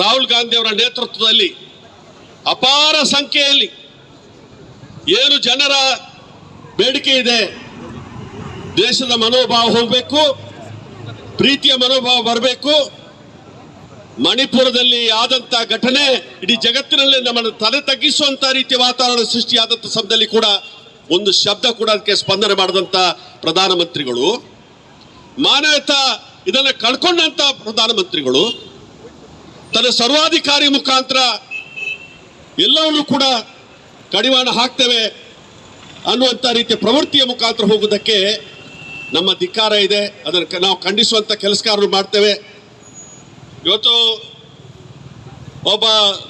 ರಾಹುಲ್ ಗಾಂಧಿ ಅವರ ನೇತೃತ್ವದಲ್ಲಿ ಅಪಾರ ಸಂಖ್ಯೆಯಲ್ಲಿ ಏನು ಜನರ ಬೇಡಿಕೆ ಇದೆ, ದೇಶದ ಮನೋಭಾವ ಹೋಗಬೇಕು, ಪ್ರೀತಿಯ ಮನೋಭಾವ ಬರಬೇಕು. ಮಣಿಪುರದಲ್ಲಿ ಆದಂತ ಘಟನೆ ಇಡೀ ಜಗತ್ತಿನಲ್ಲಿ ನಮ್ಮನ್ನು ತಲೆ ತಗ್ಗಿಸುವಂತ ರೀತಿಯ ವಾತಾವರಣ ಸೃಷ್ಟಿಯಾದಂತ ಸಮಯದಲ್ಲಿ ಕೂಡ ಒಂದು ಶಬ್ದ ಕೂಡ ಅದಕ್ಕೆ ಸ್ಪಂದನೆ ಮಾಡಿದಂತ ಪ್ರಧಾನಮಂತ್ರಿಗಳು, ಮಾನವತಾ ಇದನ್ನು ಕಳ್ಕೊಂಡಂತ ಪ್ರಧಾನಮಂತ್ರಿಗಳು ತನ್ನ ಸರ್ವಾಧಿಕಾರಿ ಮುಖಾಂತರ ಎಲ್ಲವನ್ನೂ ಕೂಡ ಕಡಿವಾಣ ಹಾಕ್ತೇವೆ ಅನ್ನುವಂಥ ರೀತಿಯ ಪ್ರವೃತ್ತಿಯ ಮುಖಾಂತರ ಹೋಗುವುದಕ್ಕೆ ನಮ್ಮ ಧಿಕ್ಕಾರ ಇದೆ. ಅದನ್ನು ನಾವು ಖಂಡಿಸುವಂಥ ಕೆಲಸಗಾರರು ಮಾಡ್ತೇವೆ. ಇವತ್ತು ಒಬ್ಬ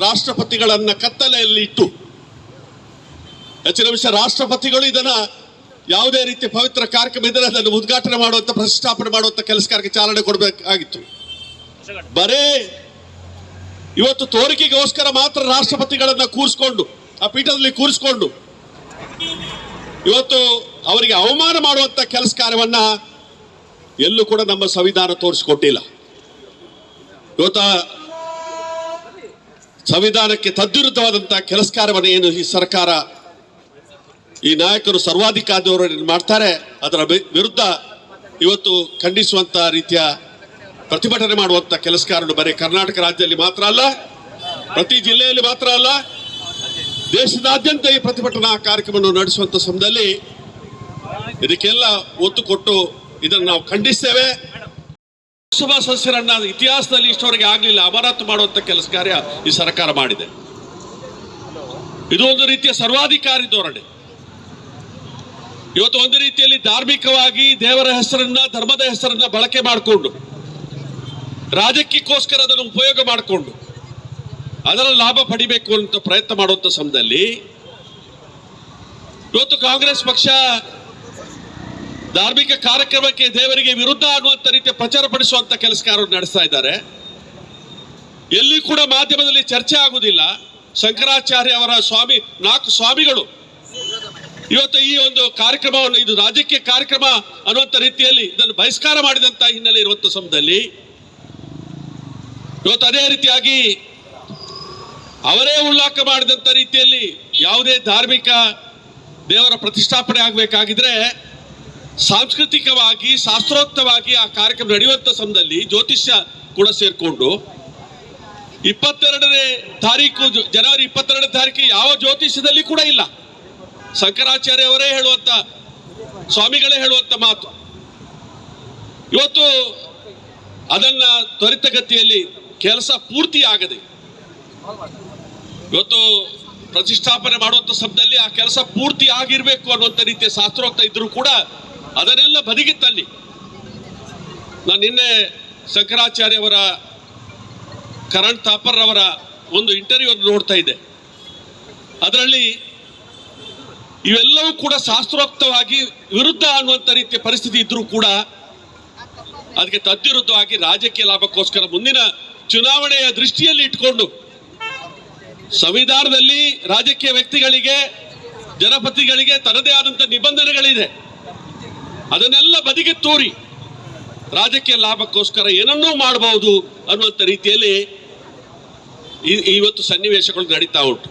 ರಾಷ್ಟ್ರಪತಿಗಳನ್ನು ಕತ್ತಲೆಯಲ್ಲಿ ಇಟ್ಟು ಹೆಚ್ಚಿನ ವಿಷಯ ರಾಷ್ಟ್ರಪತಿಗಳು ಇದನ್ನ ಯಾವುದೇ ರೀತಿಯ ಪವಿತ್ರ ಕಾರ್ಯಕ್ರಮ ಇದ್ದರೆ ಅದನ್ನು ಉದ್ಘಾಟನೆ ಮಾಡುವಂಥ ಪ್ರತಿಷ್ಠಾಪನೆ ಮಾಡುವಂಥ ಕೆಲಸಗಾರಕ್ಕೆ ಚಾಲನೆ ಕೊಡಬೇಕಾಗಿತ್ತು. ಬರೇ ಇವತ್ತು ತೋರಿಕೆಗೋಸ್ಕರ ಮಾತ್ರ ರಾಷ್ಟ್ರಪತಿಗಳನ್ನ ಕೂರಿಸ್ಕೊಂಡು ಆ ಪೀಠದಲ್ಲಿ ಕೂರಿಸ್ಕೊಂಡು ಇವತ್ತು ಅವರಿಗೆ ಅವಮಾನ ಮಾಡುವಂತ ಕೆಲಸ ಕಾರ್ಯವನ್ನ ಎಲ್ಲೂ ಕೂಡ ನಮ್ಮ ಸಂವಿಧಾನ ತೋರಿಸಿಕೊಟ್ಟಿಲ್ಲ. ಇವತ್ತು ಸಂವಿಧಾನಕ್ಕೆ ತದ್ವಿರುದ್ಧವಾದಂತಹ ಕೆಲಸ ಕಾರ್ಯವನ್ನು ಏನು ಈ ಸರ್ಕಾರ, ಈ ನಾಯಕರು ಸರ್ವಾಧಿಕಾರಿಯವರು ಮಾಡ್ತಾರೆ, ಅದರ ವಿರುದ್ಧ ಇವತ್ತು ಖಂಡಿಸುವಂತ ರೀತಿಯ ಪ್ರತಿಭಟನೆ ಮಾಡುವಂತ ಕೆಲಸಗಾರರು ಬರೀ ಕರ್ನಾಟಕ ರಾಜ್ಯದಲ್ಲಿ ಮಾತ್ರ ಅಲ್ಲ, ಪ್ರತಿ ಜಿಲ್ಲೆಯಲ್ಲಿ ಮಾತ್ರ ಅಲ್ಲ, ದೇಶದಾದ್ಯಂತ ಈ ಪ್ರತಿಭಟನಾ ಕಾರ್ಯಕ್ರಮವನ್ನು ನಡೆಸುವಂತ ಸಮಯದಲ್ಲಿ ಇದಕ್ಕೆಲ್ಲ ಒತ್ತು ಕೊಟ್ಟು ಇದನ್ನು ನಾವು ಖಂಡಿಸ್ತೇವೆ. ಲೋಕಸಭಾ ಸದಸ್ಯರನ್ನ ಇತಿಹಾಸದಲ್ಲಿ ಇಷ್ಟವರೆಗೆ ಆಗಲಿಲ್ಲ ಅಮಾನತು ಮಾಡುವಂತ ಕೆಲಸ ಕಾರ್ಯ ಈ ಸರ್ಕಾರ ಮಾಡಿದೆ. ಇದು ಒಂದು ರೀತಿಯ ಸರ್ವಾಧಿಕಾರಿ ಧೋರಣೆ. ಇವತ್ತು ಒಂದು ರೀತಿಯಲ್ಲಿ ಧಾರ್ಮಿಕವಾಗಿ ದೇವರ ಹೆಸರನ್ನ, ಧರ್ಮದ ಹೆಸರನ್ನ ಬಳಕೆ ಮಾಡಿಕೊಂಡು ರಾಜಕೀಯಕ್ಕೋಸ್ಕರ ಅದನ್ನು ಉಪಯೋಗ ಮಾಡಿಕೊಂಡು ಅದರ ಲಾಭ ಪಡಿಬೇಕು ಅಂತ ಪ್ರಯತ್ನ ಮಾಡುವಂತ ಸಮಯದಲ್ಲಿ ಇವತ್ತು ಕಾಂಗ್ರೆಸ್ ಪಕ್ಷ ಧಾರ್ಮಿಕ ಕಾರ್ಯಕ್ರಮಕ್ಕೆ ದೇವರಿಗೆ ವಿರುದ್ಧ ಅನ್ನುವಂಥ ರೀತಿಯ ಪ್ರಚಾರ ಪಡಿಸುವಂತ ಕೆಲಸಗಾರರು ನಡೆಸ್ತಾ ಇದ್ದಾರೆ. ಎಲ್ಲಿ ಕೂಡ ಮಾಧ್ಯಮದಲ್ಲಿ ಚರ್ಚೆ ಆಗುವುದಿಲ್ಲ. ಶಂಕರಾಚಾರ್ಯ ಅವರ ನಾಲ್ಕು ಸ್ವಾಮಿಗಳು ಇವತ್ತು ಈ ಒಂದು ಕಾರ್ಯಕ್ರಮವನ್ನು, ಇದು ರಾಜಕೀಯ ಕಾರ್ಯಕ್ರಮ ಅನ್ನುವಂಥ ರೀತಿಯಲ್ಲಿ ಇದನ್ನು ಬಹಿಷ್ಕಾರ ಮಾಡಿದಂತ ಹಿನ್ನೆಲೆ ಇರುವಂತ ಸಮಯದಲ್ಲಿ ಇವತ್ತು ಅದೇ ರೀತಿಯಾಗಿ ಅವರೇ ಉಲ್ಲಾಖ ಮಾಡಿದಂತ ರೀತಿಯಲ್ಲಿ ಯಾವುದೇ ಧಾರ್ಮಿಕ ದೇವರ ಪ್ರತಿಷ್ಠಾಪನೆ ಆಗಬೇಕಾಗಿದ್ರೆ ಸಾಂಸ್ಕೃತಿಕವಾಗಿ ಶಾಸ್ತ್ರೋಕ್ತವಾಗಿ ಆ ಕಾರ್ಯಕ್ರಮ ನಡೆಯುವಂತ ಸಮಯದಲ್ಲಿ ಜ್ಯೋತಿಷ್ಯ ಕೂಡ ಸೇರ್ಕೊಂಡು 22ನೇ ತಾರೀಕು ಜನವರಿ 22ನೇ ತಾರೀಕು ಯಾವ ಜ್ಯೋತಿಷ್ಯದಲ್ಲಿ ಕೂಡ ಇಲ್ಲ. ಶಂಕರಾಚಾರ್ಯ ಅವರೇ ಹೇಳುವಂತ, ಸ್ವಾಮಿಗಳೇ ಹೇಳುವಂತ ಮಾತು. ಇವತ್ತು ಅದನ್ನ ತ್ವರಿತಗತಿಯಲ್ಲಿ ಕೆಲಸ ಪೂರ್ತಿ ಆಗದೆ ಇವತ್ತು ಪ್ರತಿಷ್ಠಾಪನೆ ಮಾಡುವಂತ ಸಮಯದಲ್ಲಿ ಆ ಕೆಲಸ ಪೂರ್ತಿ ಆಗಿರ್ಬೇಕು ಅನ್ನುವಂಥ ರೀತಿಯ ಶಾಸ್ತ್ರೋಕ್ತ ಇದ್ರೂ ಕೂಡ ಅದನ್ನೆಲ್ಲ ಬದಿಗೆ ತಳ್ಳಿ, ನಾನು ನಿನ್ನೆ ಶಂಕರಾಚಾರ್ಯ ಅವರ ಕರಣ್ ಥಾಪರ್ ಅವರ ಒಂದು ಇಂಟರ್ವ್ಯೂ ನೋಡ್ತಾ ಇದ್ದೆ. ಅದರಲ್ಲಿ ಇವೆಲ್ಲವೂ ಕೂಡ ಶಾಸ್ತ್ರೋಕ್ತವಾಗಿ ವಿರುದ್ಧ ಅನ್ನುವಂಥ ರೀತಿಯ ಪರಿಸ್ಥಿತಿ ಇದ್ರೂ ಕೂಡ ಅದಕ್ಕೆ ತದ್ವಿರುದ್ಧವಾಗಿ ರಾಜಕೀಯ ಲಾಭಕ್ಕೋಸ್ಕರ ಮುಂದಿನ ಚುನಾವಣೆಯ ದೃಷ್ಟಿಯಲ್ಲಿ ಇಟ್ಕೊಂಡು ಸಂವಿಧಾನದಲ್ಲಿ ರಾಜಕೀಯ ವ್ಯಕ್ತಿಗಳಿಗೆ, ಜನಪ್ರತಿನಿಧಿಗಳಿಗೆ ತನ್ನದೇ ಆದಂಥ ನಿಬಂಧನೆಗಳಿದೆ. ಅದನ್ನೆಲ್ಲ ಬದಿಗೆ ತೋರಿ ರಾಜಕೀಯ ಲಾಭಕ್ಕೋಸ್ಕರ ಏನನ್ನೂ ಮಾಡಬಹುದು ಅನ್ನುವಂಥ ರೀತಿಯಲ್ಲಿ ಇವತ್ತು ಸನ್ನಿವೇಶಗಳು ನಡೀತಾ ಉಂಟು.